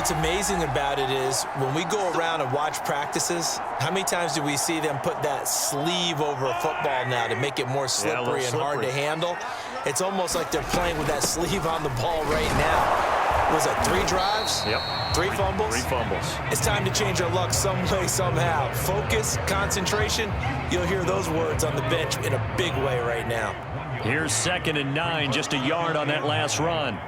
what's amazing about it is when we go around and watch practices, how many times do we see them put that sleeve over a football now to make it more slippery and hard to handle? It's almost like they're playing with that sleeve on the ball right now. Was it 3 drives? Yep. 3 fumbles? 3 fumbles. It's time to change our luck some way, somehow. Focus, concentration, you'll hear those words on the bench in a big way right now. Here's 2nd and 9, just a yard on that last run.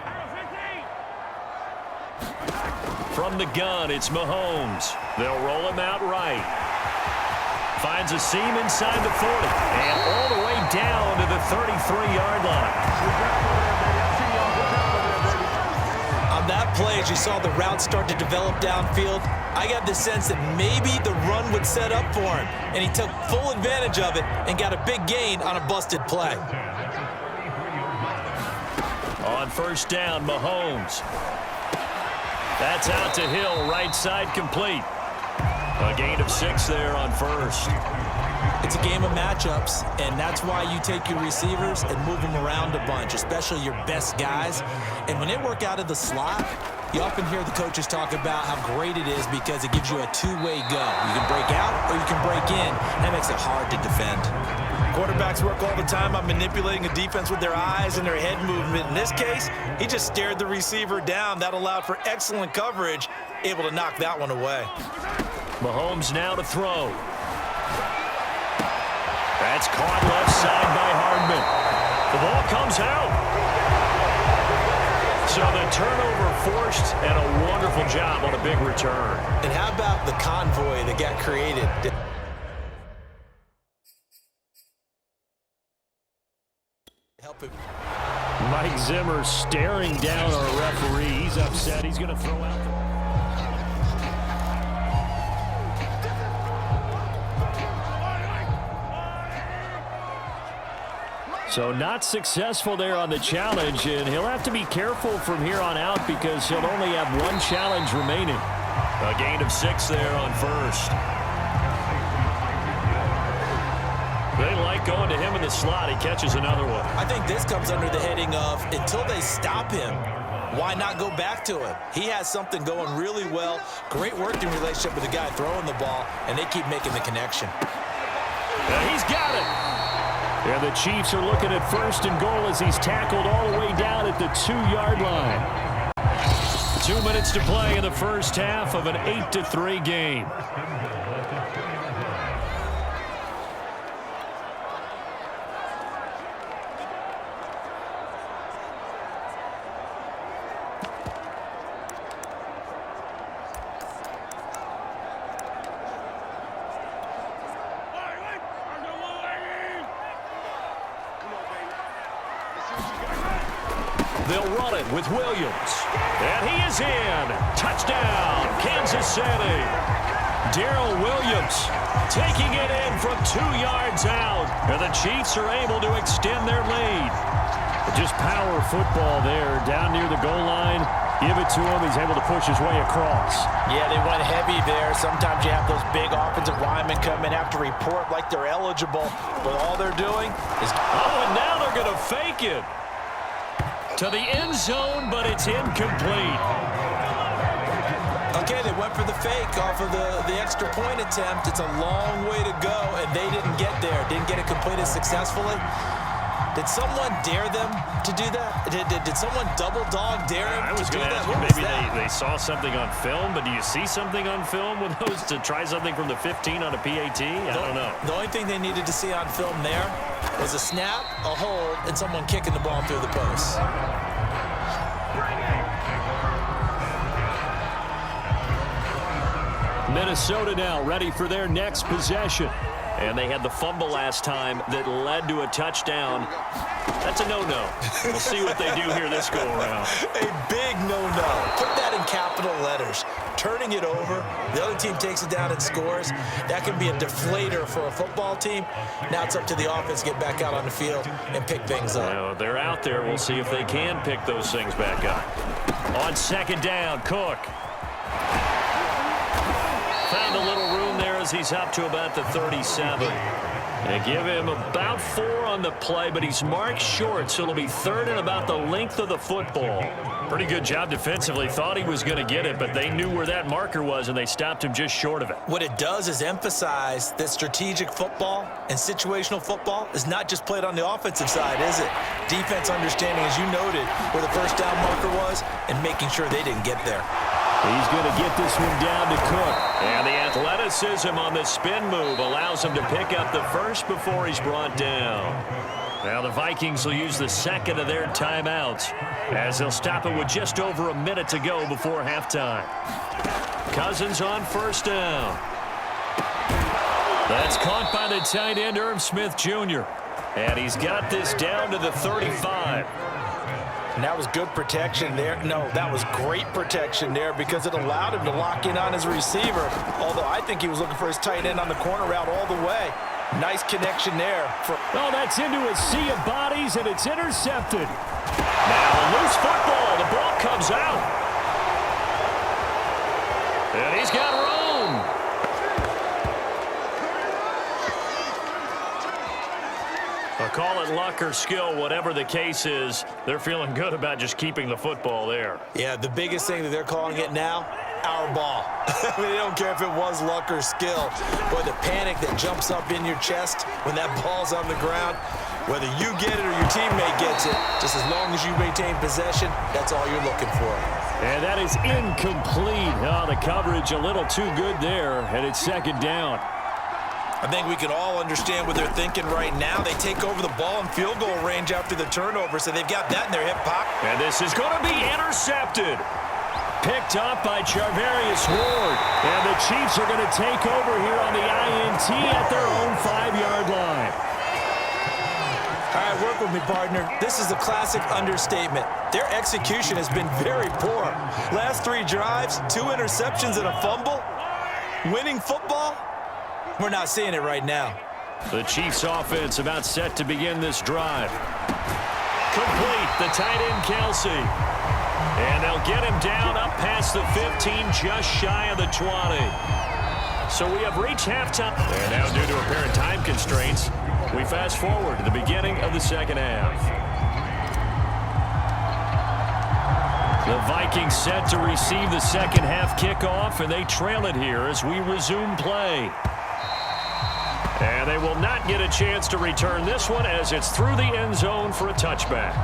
From the gun, it's Mahomes. They'll roll him out right. Finds a seam inside the 40. And all the way down to the 33-yard line. On that play, as you saw the route start to develop downfield, I got the sense that maybe the run would set up for him. And he took full advantage of it and got a big gain on a busted play. On 1st down, Mahomes. That's out to Hill, right side complete. A gain of 6 there on 1st. It's a game of matchups, and that's why you take your receivers and move them around a bunch, especially your best guys. And when they work out of the slot, you often hear the coaches talk about how great it is because it gives you a two-way go. You can break out or you can break in. That makes it hard to defend. Quarterbacks work all the time on manipulating a defense with their eyes and their head movement. In this case, he just stared the receiver down. That allowed for excellent coverage, able to knock that one away. Mahomes now to throw. That's caught left side by Hardman. The ball comes out. So the turnover forced and a wonderful job on a big return. And how about the convoy that got created? Help him. Mike Zimmer staring down our referee. He's upset. He's going to throw out the... So not successful there on the challenge, and he'll have to be careful from here on out because he'll only have 1 challenge remaining. A gain of 6 there on 1st. They like going to him in the slot. He catches another one. I think this comes under the heading of until they stop him, why not go back to him? He has something going really well. Great working relationship with the guy throwing the ball, and they keep making the connection. And he's got it. And the Chiefs are looking at 1st and goal as he's tackled all the way down at the 2-yard line. 2 minutes to play in the first half of an 8-3 game. They'll run it with Williams. And he is in. Touchdown, Kansas City. Darrell Williams taking it in from 2 yards out. And the Chiefs are able to extend their lead. Just power football there down near the goal line. Give it to him. He's able to push his way across. Yeah, they went heavy there. Sometimes you have those big offensive linemen come in, have to report like they're eligible. But all they're doing is... Oh, and now they're going to fake it to the end zone, but it's incomplete. Okay, they went for the fake off of the extra point attempt. It's a long way to go, and they didn't get there. Didn't get it completed successfully. Did someone dare them to do that? Did someone double dog dare them I was to do going to that? ask you, maybe they saw something on film, but do you see something on film with those to try something from the 15 on a PAT? I don't know. The only thing they needed to see on film there was a snap, a hold, and someone kicking the ball through the post. Minnesota now ready for their next possession. And they had the fumble last time that led to a touchdown. That's a no-no. We'll see what they do here this go-around. A big no-no. Put that in capital letters. Turning it over, the other team takes it down and scores. That can be a deflator for a football team. Now it's up to the offense to get back out on the field and pick things up. Well, they're out there. We'll see if they can pick those things back up. On 2nd down, Cook. Found a little room there as he's up to about the 37. They give him about 4 on the play, but he's marked short, so it'll be 3rd and about the length of the football. Pretty good job defensively. Thought he was going to get it, but they knew where that marker was, and they stopped him just short of it. What it does is emphasize that strategic football and situational football is not just played on the offensive side, is it? Defense understanding, as you noted, where the first down marker was and making sure they didn't get there. He's going to get this one down to Cook. And the athleticism on the spin move allows him to pick up the first before he's brought down. Now the Vikings will use the second of their timeouts as they'll stop it with just over a minute to go before halftime. Cousins on first down. That's caught by the tight end, Irv Smith Jr. And he's got this down to the 35. And that was good protection there. No, that was great protection there because it allowed him to lock in on his receiver, although I think he was looking for his tight end on the corner route all the way. Nice connection there. Oh, that's into a sea of bodies, and it's intercepted. Now a loose football. The ball comes out. And he's got room. Call it luck or skill, whatever the case is, they're feeling good about just keeping the football there. Yeah, the biggest thing that they're calling it now, our ball. I mean, they don't care if it was luck or skill. Boy, the panic that jumps up in your chest when that ball's on the ground, whether you get it or your teammate gets it, just as long as you maintain possession, that's all you're looking for. And that is incomplete. Oh, the coverage a little too good there, and it's second down. I think we can all understand what they're thinking right now. They take over the ball in field goal range after the turnover, so they've got that in their hip pocket. And this is going to be intercepted. Picked up by Charvarius Ward. And the Chiefs are going to take over here on the INT at their own 5-yard line. All right, work with me, partner. This is a classic understatement. Their execution has been very poor. Last 3 drives, 2 interceptions and a fumble. Winning football? We're not seeing it right now. The Chiefs offense about set to begin this drive. Complete, the tight end Kelsey. And they'll get him down up past the 15, just shy of the 20. So we have reached halftime. And now due to apparent time constraints, we fast forward to the beginning of the second half. The Vikings set to receive the second half kickoff, and they trail it here as we resume play. And they will not get a chance to return this one as it's through the end zone for a touchback.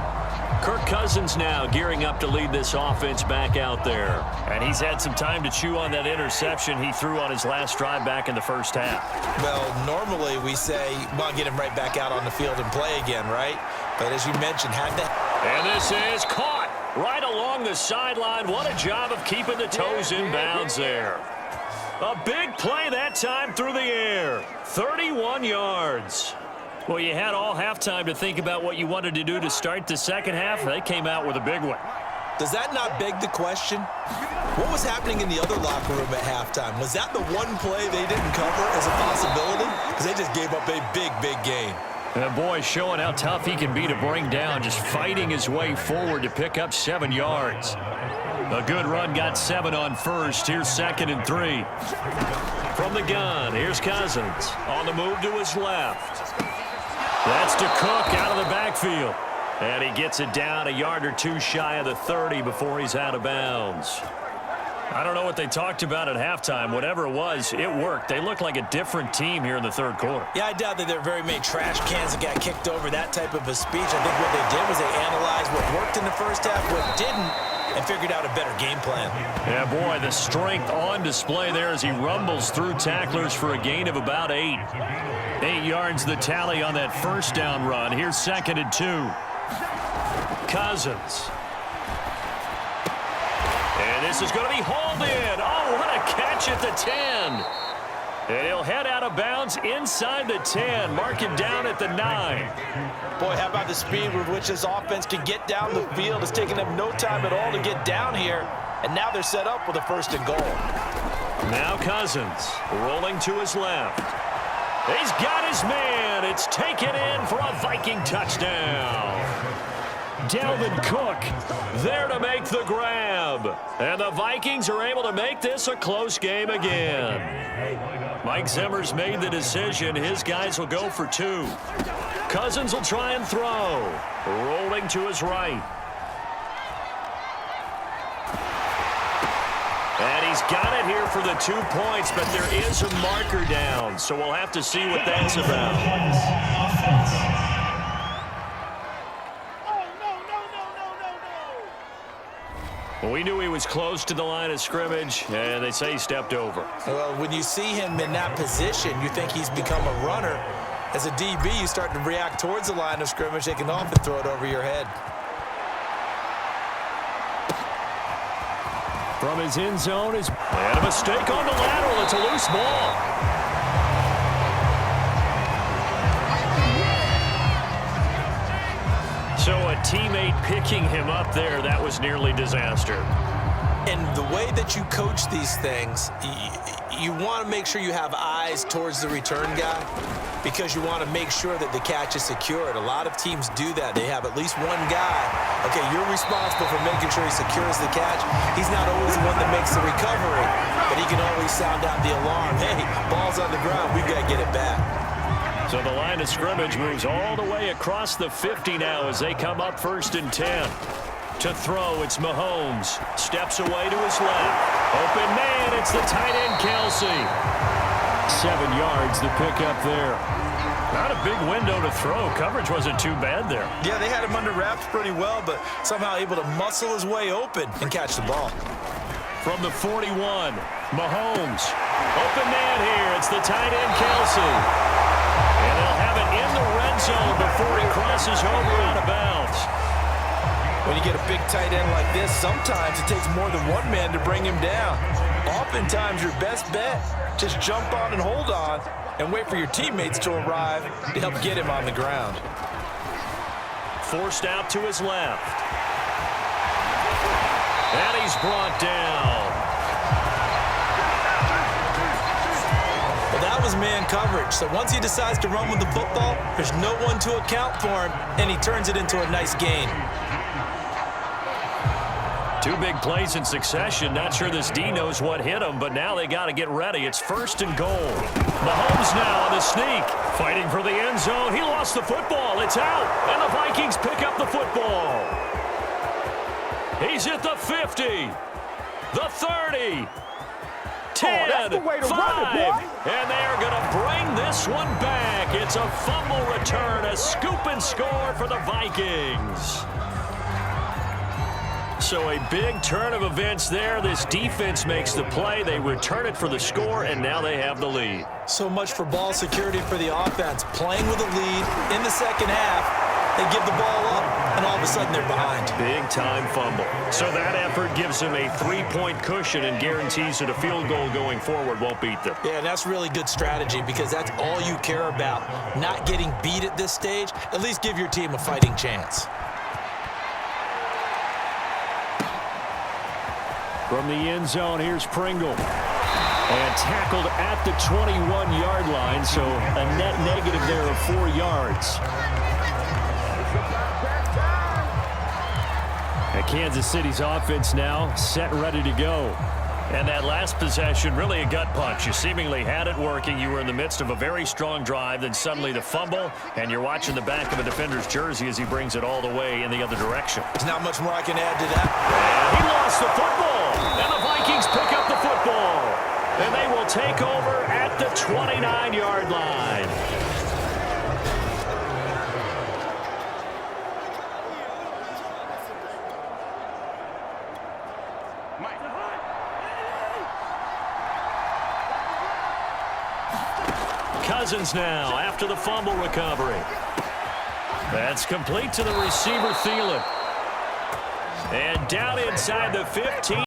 Kirk Cousins now gearing up to lead this offense back out there. And he's had some time to chew on that interception he threw on his last drive back in the first half. Well, normally we say, well, get him right back out on the field and play again, right? But as you mentioned, had that. And this is caught right along the sideline. What a job of keeping the toes in bounds there. A big play that time through the air. 31 yards. Well, you had all halftime to think about what you wanted to do to start the second half. They came out with a big one. Does that not beg the question? What was happening in the other locker room at halftime? Was that the one play they didn't cover as a possibility? Because they just gave up a big, big gain. And boy, showing how tough he can be to bring down, just fighting his way forward to pick up 7 yards. A good run, got 7 on first. Here's 2nd and 3. From the gun, here's Cousins. On the move to his left. That's to Cook out of the backfield. And he gets it down a yard or 2 shy of the 30 before he's out of bounds. I don't know what they talked about at halftime. Whatever it was, it worked. They look like a different team here in the third quarter. Yeah, I doubt that there are very many trash cans that got kicked over, that type of a speech. I think what they did was they analyzed what worked in the first half, what didn't, and figured out a better game plan. Yeah, boy, the strength on display there as he rumbles through tacklers for a gain of about 8. 8 yards the tally on that first down run. Here's 2nd and 2. Cousins. And this is going to be hauled in. Oh, what a catch at the 10. And he'll head out of bounds inside the 10. Mark him down at the 9. Boy, how about the speed with which this offense can get down the field? It's taken them no time at all to get down here. And now they're set up with a 1st and goal. Now Cousins rolling to his left. He's got his man. It's taken in for a Viking touchdown. Dalvin Cook there to make the grab. And the Vikings are able to make this a close game again. Mike Zimmer's made the decision. His guys will go for 2. Cousins will try and throw. Rolling to his right. And he's got it here for the 2 points, but there is a marker down, so we'll have to see what that's about. Well, we knew he was close to the line of scrimmage, and they say he stepped over. Well, when you see him in that position, you think he's become a runner. As a DB, you start to react towards the line of scrimmage. They can often throw it over your head. From his end zone, and a mistake on the lateral. It's a loose ball. So a teammate picking him up there, that was nearly disaster. And the way that you coach these things, you want to make sure you have eyes towards the return guy because you want to make sure that the catch is secured. A lot of teams do that. They have at least one guy. Okay, you're responsible for making sure he secures the catch. He's not always the one that makes the recovery, but he can always sound out the alarm. Hey, ball's on the ground. We've got to get it back. So the line of scrimmage moves all the way across the 50 now as they come up 1st and 10. To throw, it's Mahomes. Steps away to his left. Open man, it's the tight end, Kelsey. 7 yards, the pickup there. Not a big window to throw. Coverage wasn't too bad there. Yeah, they had him under wraps pretty well, but somehow able to muscle his way open and catch the ball. From the 41, Mahomes. Open man here, it's the tight end, Kelsey. And they'll have it in the red zone before he crosses over out of bounds. When you get a big tight end like this, sometimes it takes more than one man to bring him down. Oftentimes, your best bet, just jump on and hold on and wait for your teammates to arrive to help get him on the ground. Forced out to his left. And he's brought down. That was man coverage. So once he decides to run with the football, there's no one to account for him, and he turns it into a nice gain. 2 big plays in succession. Not sure this D knows what hit him, but now they got to get ready. It's 1st and goal. Mahomes now on the sneak. Fighting for the end zone. He lost the football. It's out, and the Vikings pick up the football. He's at the 50, the 30. 10, that's the way to 5, run it, boy. And they're going to bring this one back. It's a fumble return, a scoop and score for the Vikings. So a big turn of events there. This defense makes the play. They return it for the score, and now they have the lead. So much for ball security for the offense. Playing with a lead in the second half. They give the ball up, and all of a sudden they're behind. Big-time fumble. So that effort gives them a 3-point cushion and guarantees that a field goal going forward won't beat them. Yeah, and that's really good strategy because that's all you care about. Not getting beat at this stage. At least give your team a fighting chance. From the end zone, here's Pringle. And tackled at the 21-yard line, so a net negative there of 4 yards. And Kansas City's offense now set and ready to go. And that last possession, really a gut punch. You seemingly had it working. You were in the midst of a very strong drive, then suddenly the fumble, and you're watching the back of a defender's jersey as he brings it all the way in the other direction. There's not much more I can add to that. And he lost the football, and the Vikings pick up the football. And they will take over at the 29-yard line. Cousins now after the fumble recovery. That's complete to the receiver, Thielen. And down inside the 15.